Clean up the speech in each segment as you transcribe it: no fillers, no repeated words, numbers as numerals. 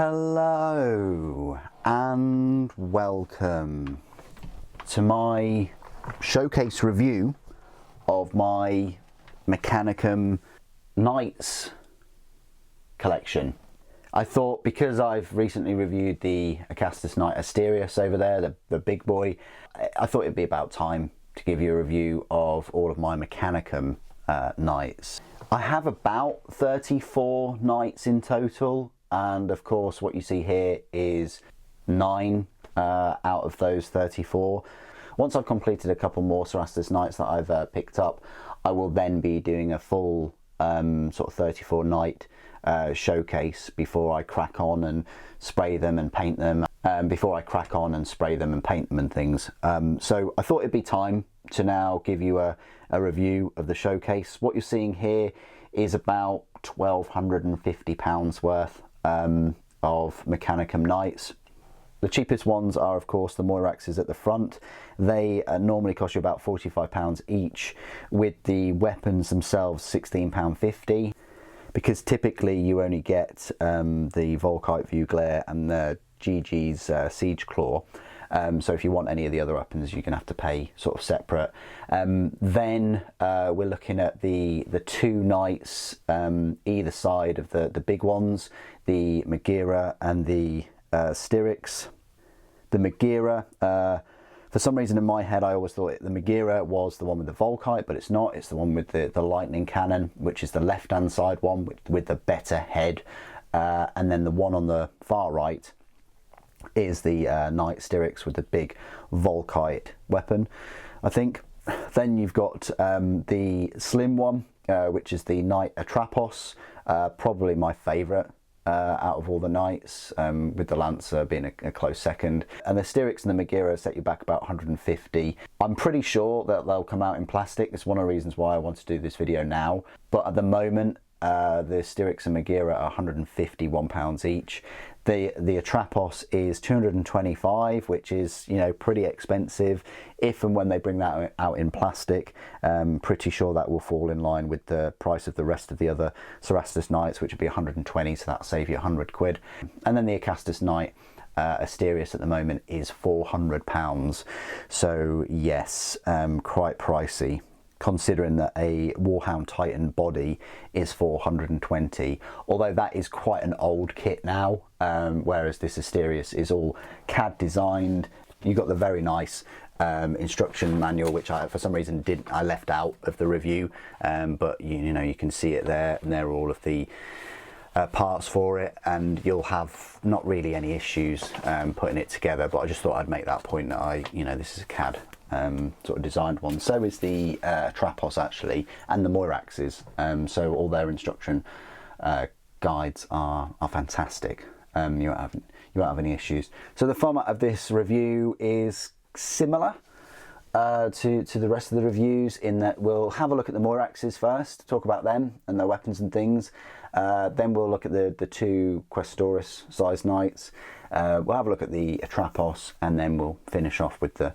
Hello and welcome to my showcase review of my Mechanicum Knights collection. I thought, because I've recently reviewed the Acastus Knight Asterius over there, the big boy, I thought it'd be about time to give you a review of all of my Mechanicum Knights. I have about 34 Knights in total, and of course what you see here is 9 out of those 34. Once I've completed a couple more Cerastus Knights that I've picked up, I will then be doing a full sort of 34 Knight showcase before I crack on and spray them and paint them, and things. So I thought it'd be time to now give you a review of the showcase. What you're seeing here is about £1,250 worth of Mechanicum Knights. The cheapest ones are, of course, the Moiraxes at the front. They normally cost you about £45 each, with the weapons themselves £16.50, because typically you only get the Volkite View Glare and the GG's Siege Claw. So if you want any of the other weapons, you're going to have to pay sort of separate. Then we're looking at the two Knights either side of the big ones, the Megaera and the Styx. The Megaera, for some reason in my head I always thought the Megaera was the one with the Volkite, but it's not. It's the one with the lightning cannon, which is the left hand side one with the better head, and then the one on the far right is the Knight Styx with the big Volkite weapon, I think. Then you've got the slim one, which is the Knight Atrapos, probably my favourite out of all the Knights, with the Lancer being a close second. And the Styx and the Megaera set you back about 150. I'm pretty sure that they'll come out in plastic. It's one of the reasons why I want to do this video now. But at the moment, the Styx and Megaera are £151 each. The Atrapos is £225, which is, you know, pretty expensive. If and when they bring that out in plastic, pretty sure that will fall in line with the price of the rest of the other Cerastus Knights, which would be 120, so that'll save you 100 quid. And then the Acastus Knight Asterius at the moment is £400. So yes, quite pricey, considering that a Warhound Titan body is 420, although that is quite an old kit now, whereas this Asterius is all CAD designed. You got the very nice instruction manual, which I for some reason I left out of the review, but you know, you can see it there, and there are all of the parts for it, and you'll have not really any issues putting it together. But I just thought I'd make that point that this is a CAD sort of designed one. So is the Atrapos actually, and the Moiraxes. So all their instruction guides are fantastic. You won't have any issues. So the format of this review is similar to the rest of the reviews, in that we'll have a look at the Moiraxes first, talk about them and their weapons and things. Then we'll look at the two Questoris sized Knights. We'll have a look at the Atrapos, and then we'll finish off with the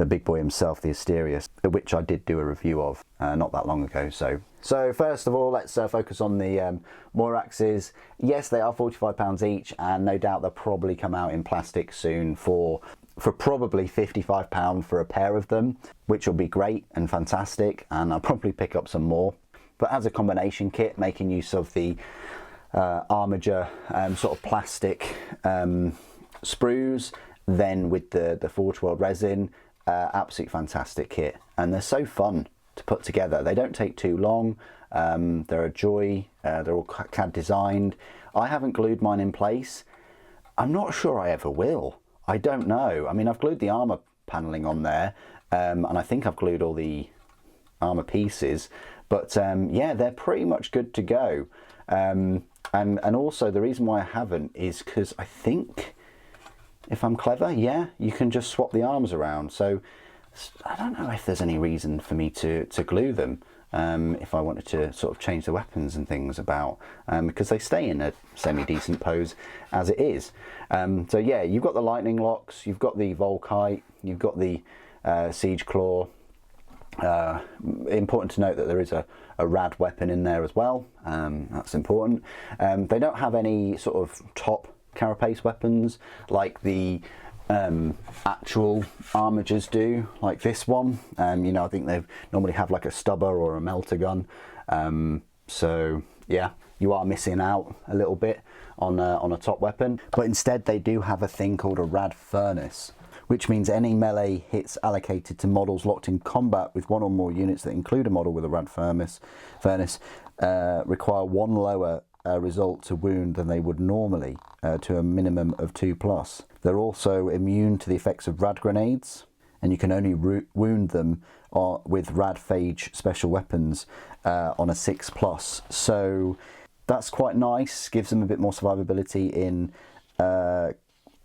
big boy himself, the Asterius, which I did do a review of not that long ago. So first of all, let's focus on the Moiraxes. Yes, they are £45 each, and no doubt they'll probably come out in plastic soon for probably £55 for a pair of them, which will be great and fantastic, and I'll probably pick up some more. But as a combination kit, making use of the Armiger sort of plastic sprues, then with the Forge World resin, absolutely fantastic kit, and they're so fun to put together. They don't take too long. They're a joy. They're all CAD designed. I haven't glued mine in place. I'm not sure I ever will. I don't know. I mean, I've glued the armor paneling on there, and I think I've glued all the armor pieces, but yeah, they're pretty much good to go. And also the reason why I haven't is because I think, if I'm clever, yeah, you can just swap the arms around. So I don't know if there's any reason for me to glue them if I wanted to sort of change the weapons and things about, because they stay in a semi-decent pose as it is. So yeah, you've got the lightning locks, you've got the Volkite, you've got the Siege Claw. Important to note that there is a rad weapon in there as well. That's important. They don't have any sort of top carapace weapons like the actual armigers do, like this one. You know, I think they normally have like a stubber or a melter gun. So yeah, you are missing out a little bit on a top weapon. But instead they do have a thing called a rad furnace, which means any melee hits allocated to models locked in combat with one or more units that include a model with a rad furnace require one lower result to wound than they would normally, to a minimum of 2+. They're also immune to the effects of rad grenades, and you can only wound them with rad phage special weapons on a 6+. So that's quite nice. Gives them a bit more survivability in,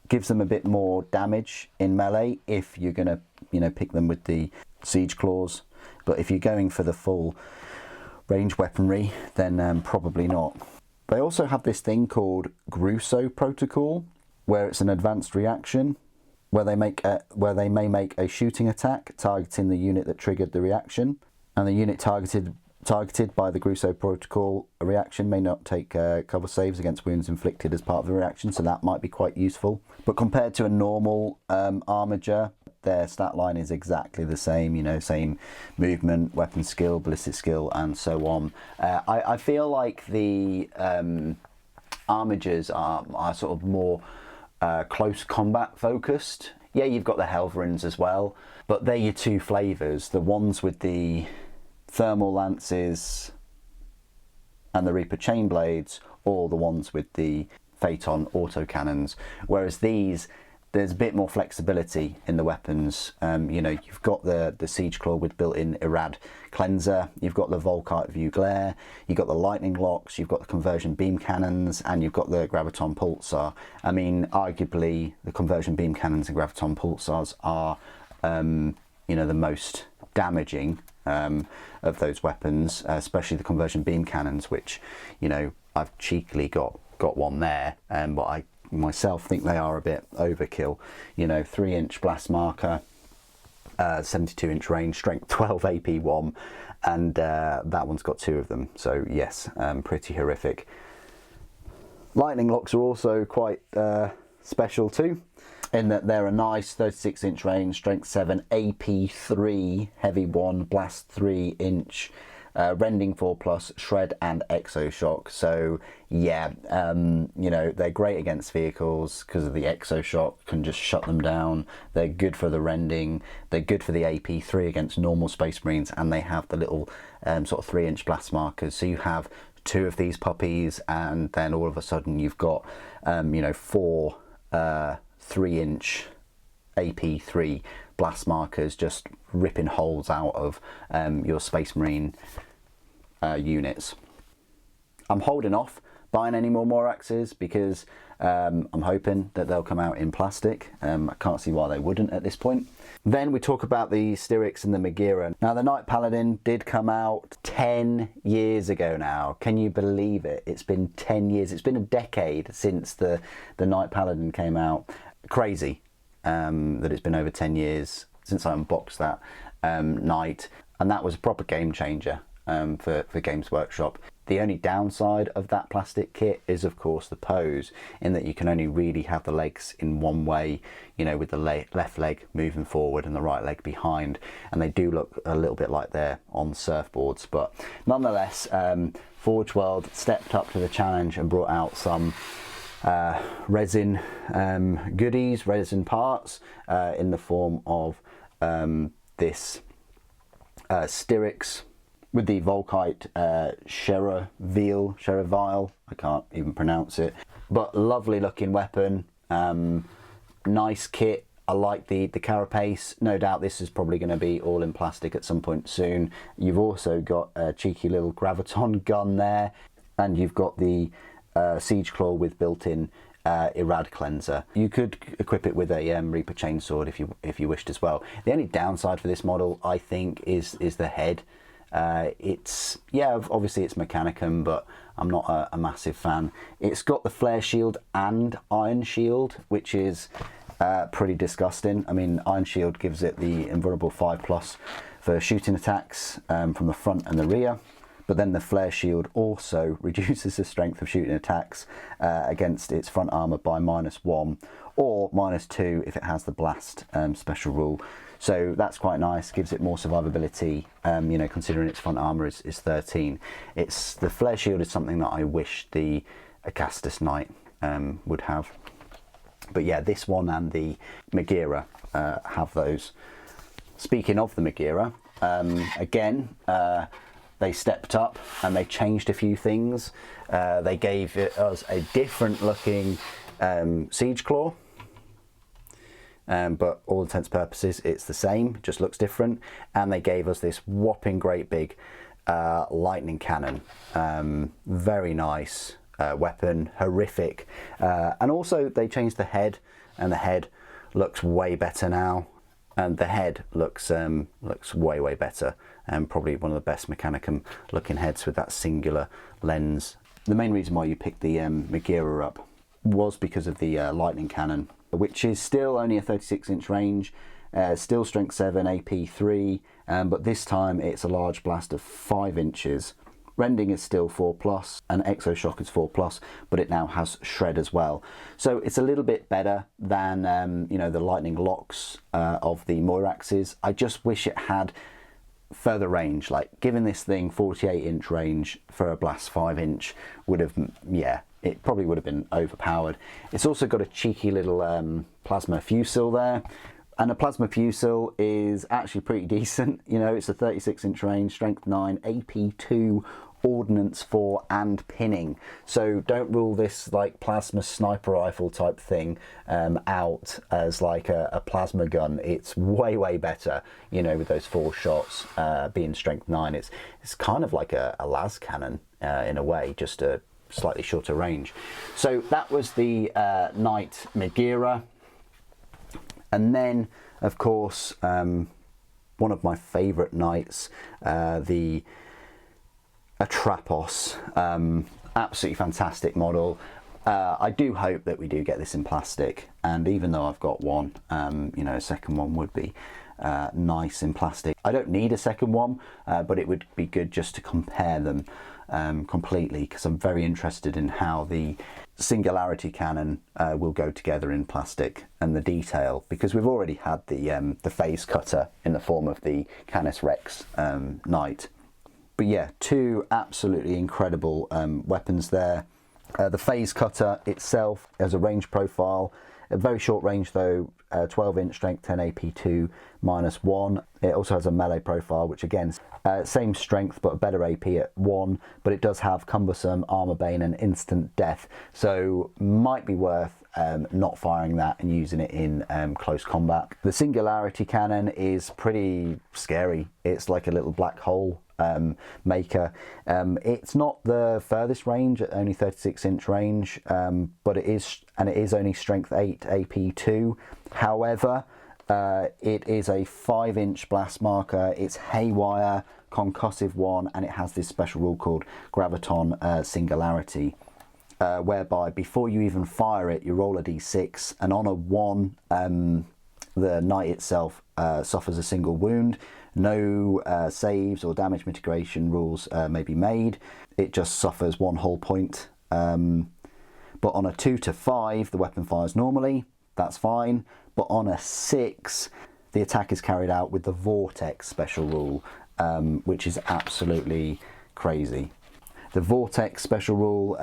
gives them a bit more damage in melee if you're gonna, you know, pick them with the siege claws. But if you're going for the full range weaponry, then probably not. They also have this thing called Grusso protocol, where it's an advanced reaction, where they may make a shooting attack targeting the unit that triggered the reaction, and the unit targeted by the Grusso protocol reaction may not take cover saves against wounds inflicted as part of the reaction, so that might be quite useful. But compared to a normal armiger, their stat line is exactly the same, you know, same movement, weapon skill, ballistic skill, and so on. I feel like the armigers are sort of more close combat focused. Yeah, you've got the Helverins as well, but they're your two flavours. The ones with the thermal lances and the Reaper chain blades, or the ones with the Phaeton autocannons. Whereas these, there's a bit more flexibility in the weapons. You know, you've got the Siege Claw with built-in Irad Cleanser, you've got the Volkite View Glare, you've got the Lightning Locks, you've got the Conversion Beam Cannons, and you've got the Graviton Pulsar. I mean, arguably, the Conversion Beam Cannons and Graviton Pulsars are, you know, the most damaging of those weapons, especially the Conversion Beam Cannons, which, you know, I've cheekily got one there, but I myself think they are a bit overkill. You know, 3-inch blast marker, 72-inch range, strength 12 AP1, and that one's got 2 of them, so yes, pretty horrific. Lightning Locks are also quite special too, in that they're a nice 36-inch range, strength 7, AP3, heavy 1, blast 3-inch, rending 4+, shred and exoshock. So yeah, you know, they're great against vehicles because of the exoshock, can just shut them down. They're good for the rending, they're good for the AP3 against normal Space Marines, and they have the little sort of 3-inch blast markers. So you have 2 of these puppies, and then all of a sudden you've got you know, 4 3-inch AP3 blast markers just ripping holes out of your Space Marine units. I'm holding off buying any more Moraxes because I'm hoping that they'll come out in plastic. I can't see why they wouldn't at this point. Then we talk about the Styrics and the Megaera. Now, the Knight Paladin did come out 10 years ago now. Can you believe it? It's been 10 years. It's been a decade since the Knight Paladin came out. Crazy that it's been over 10 years since I unboxed that Knight, and that was a proper game changer for Games Workshop. The only downside of that plastic kit is, of course, the pose, in that you can only really have the legs in one way, you know, with the left leg moving forward and the right leg behind, and they do look a little bit like they're on surfboards. But nonetheless, Forge World stepped up to the challenge and brought out some resin goodies, resin parts, in the form of this Styrics with the Volkite Cheravile, I can't even pronounce it, but lovely looking weapon, nice kit. I like the carapace. No doubt this is probably going to be all in plastic at some point soon. You've also got a cheeky little Graviton gun there, and you've got the Siege Claw with built-in Irad Cleanser. You could equip it with a Reaper Chainsword if you wished as well. The only downside for this model, I think, is the head. It's, yeah, obviously it's Mechanicum, but I'm not a massive fan. It's got the Flare Shield and Iron Shield, which is pretty disgusting. I mean, Iron Shield gives it the invulnerable 5+ for shooting attacks from the front and the rear, but then the flare shield also reduces the strength of shooting attacks against its front armor by -1 or -2 if it has the blast special rule. So that's quite nice, gives it more survivability, you know, considering its front armor is 13. The flare shield is something that I wish the Acastus Knight would have. But yeah, this one and the Megaera have those. Speaking of the Megaera, again, they stepped up and they changed a few things. They gave us a different looking Siege Claw. But all intents and purposes it's the same, just looks different, and they gave us this whopping great big lightning cannon. Very nice weapon, horrific, and also they changed the head, and the head looks way better now, and the head looks way better, and probably one of the best Mechanicum looking heads with that singular lens. The main reason why you picked the Megaera up was because of the lightning cannon, which is still only a 36-inch range, still strength 7, AP 3, but this time it's a large blast of 5 inches. Rending is still 4+, and Exoshock is 4+, but it now has shred as well. So it's a little bit better than you know, the lightning locks of the Moiraxes. I just wish it had further range. Like, giving this thing 48-inch range for a blast 5-inch would have, yeah, it probably would have been overpowered. It's also got a cheeky little plasma fusil there, and a plasma fusil is actually pretty decent. You know, it's a 36-inch range, strength 9, AP 2, ordnance 4, and pinning. So don't rule this like plasma sniper rifle type thing out as like a plasma gun. It's way better, you know, with those 4 shots being strength 9. It's kind of like a las cannon in a way, just a slightly shorter range. So that was the Knight Megaera. And then, of course, one of my favourite knights, the Atrapos. Absolutely fantastic model. I do hope that we do get this in plastic, and even though I've got one, you know, a second one would be nice in plastic. I don't need a second one, but it would be good just to compare them completely, because I'm very interested in how the Singularity cannon will go together in plastic, and the detail, because we've already had the phase cutter in the form of the Canis Rex Knight. But yeah, 2 absolutely incredible weapons there. The phase cutter itself has a range profile, a very short range though, 12-inch strength 10 AP2 -1. It also has a melee profile, which again, same strength but a better AP at 1, but it does have cumbersome, armor bane, and instant death. So might be worth not firing that and using it in close combat. The Singularity cannon is pretty scary. It's like a little black hole maker. It's not the furthest range at only 36-inch range, but it is only strength 8 AP 2. However, it is a 5-inch blast marker. It's haywire, concussive 1, and it has this special rule called Graviton Singularity, whereby before you even fire it, you roll a d6, and on a 1, the knight itself suffers a single wound. No saves or damage mitigation rules may be made. It just suffers 1 hull point. But on a 2 to 5, the weapon fires normally. That's fine. But on a 6, the attack is carried out with the Vortex special rule, which is absolutely crazy. The Vortex special rule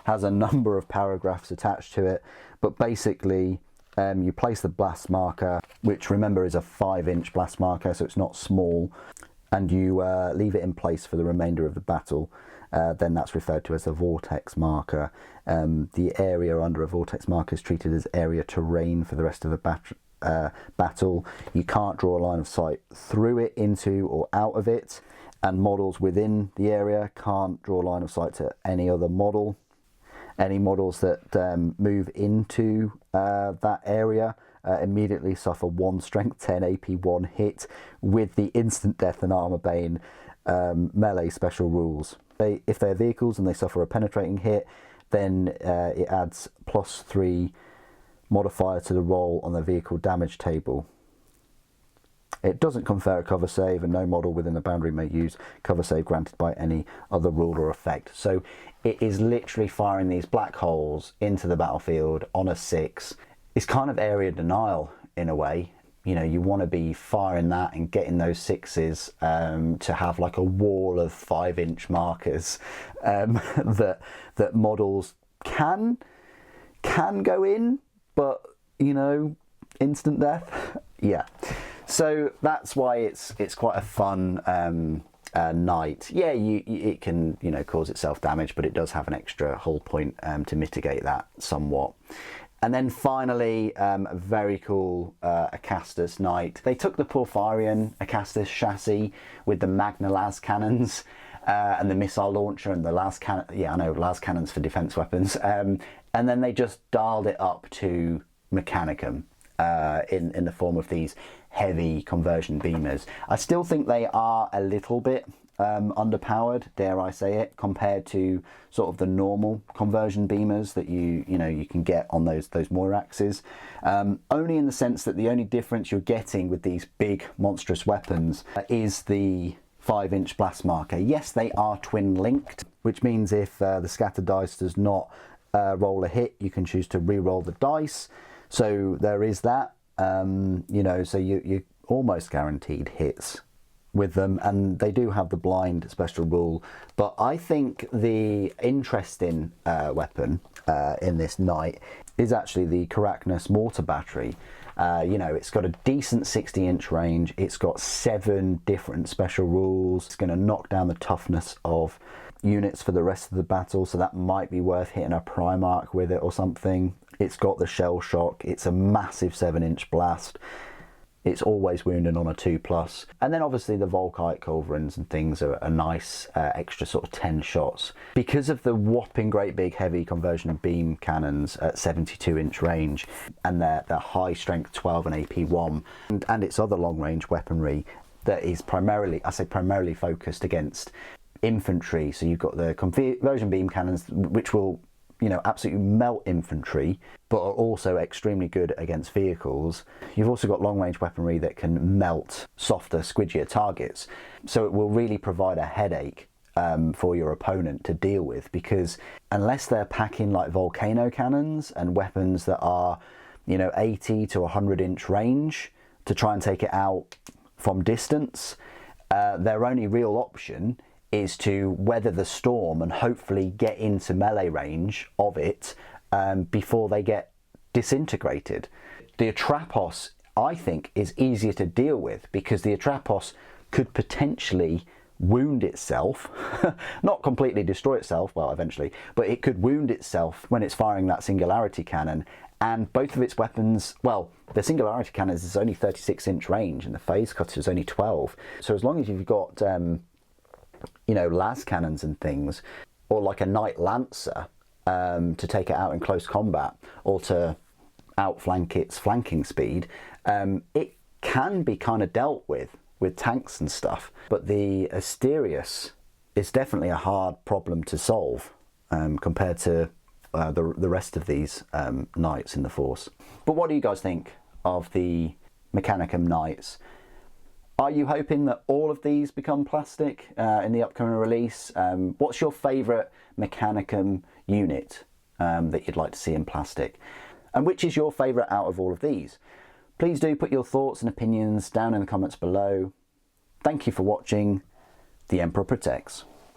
has a number of paragraphs attached to it, but basically you place the blast marker, which remember is a 5-inch blast marker, so it's not small, and you leave it in place for the remainder of the battle. Then that's referred to as a vortex marker. The area under a vortex marker is treated as area terrain for the rest of the battle. You can't draw a line of sight through it, into or out of it, and models within the area can't draw a line of sight to any other model. Any models that move into that area immediately suffer 1 strength 10 AP 1 hit with the instant death and armor bane melee special rules. If they're vehicles and they suffer a penetrating hit, then it adds +3 modifier to the roll on the vehicle damage table. It doesn't confer a cover save, and no model within the boundary may use cover save granted by any other rule or effect. So it is literally firing these black holes into the battlefield on a 6. It's kind of area denial in a way. You know, you want to be firing that and getting those 6s to have like a wall of 5-inch markers that models can go in, but you know, instant death. Yeah. So that's why it's quite a fun knight. Yeah, it can, you know, cause itself damage, but it does have an extra hull point to mitigate that somewhat. And then finally, a very cool Acastus knight. They took the Porphyrion Acastus chassis with the Magna las cannons and the missile launcher and the las cannon. Yeah, I know, las cannons for defense weapons. And then they just dialed it up to Mechanicum in the form of these heavy conversion beamers. I still think they are a little bit underpowered, dare I say it, compared to sort of the normal conversion beamers that you can get on those Moiraxes. Only in the sense that the only difference you're getting with these big monstrous weapons is the 5-inch blast marker. Yes, they are twin linked, which means if the scatter dice does not roll a hit, you can choose to re-roll the dice. So there is that. You know, so you're almost guaranteed hits with them, and they do have the blind special rule. But I think the interesting weapon in this knight is actually the Carachnus mortar battery. You know, it's got a decent 60-inch range. It's got 7 different special rules. It's going to knock down the toughness of units for the rest of the battle, so that might be worth hitting a Primarch with it or something. It's got the shell shock. It's a massive 7-inch blast. It's always wounding on a 2+. And then obviously the Volkite culverins and things are a nice extra sort of 10 shots. Because of the whopping great big heavy conversion beam cannons at 72-inch range and their high strength 12 and AP 1 and its other long range weaponry that is primarily, I say primarily focused against infantry. So you've got the conversion beam cannons, which will, you know, absolutely melt infantry, but are also extremely good against vehicles. You've also got long-range weaponry that can melt softer, squidgier targets. So it will really provide a headache for your opponent to deal with, because unless they're packing like volcano cannons and weapons that are, you know, 80 to 100-inch range to try and take it out from distance, their only real option is to weather the storm and hopefully get into melee range of it before they get disintegrated. The Atrapos, I think, is easier to deal with because the Atrapos could potentially wound itself, not completely destroy itself, well, eventually, but it could wound itself when it's firing that Singularity cannon. And both of its weapons, well, the Singularity cannon is only 36-inch range and the Phase Cutter is only 12. So as long as you've got you know, las cannons and things, or like a Knight Lancer to take it out in close combat, or to outflank its flanking speed, it can be kind of dealt with tanks and stuff. But the Asterius is definitely a hard problem to solve compared to the rest of these knights in the force. But what do you guys think of the Mechanicum knights? Are you hoping that all of these become plastic in the upcoming release? What's your favourite Mechanicum unit that you'd like to see in plastic? And which is your favourite out of all of these? Please do put your thoughts and opinions down in the comments below. Thank you for watching. The Emperor Protects.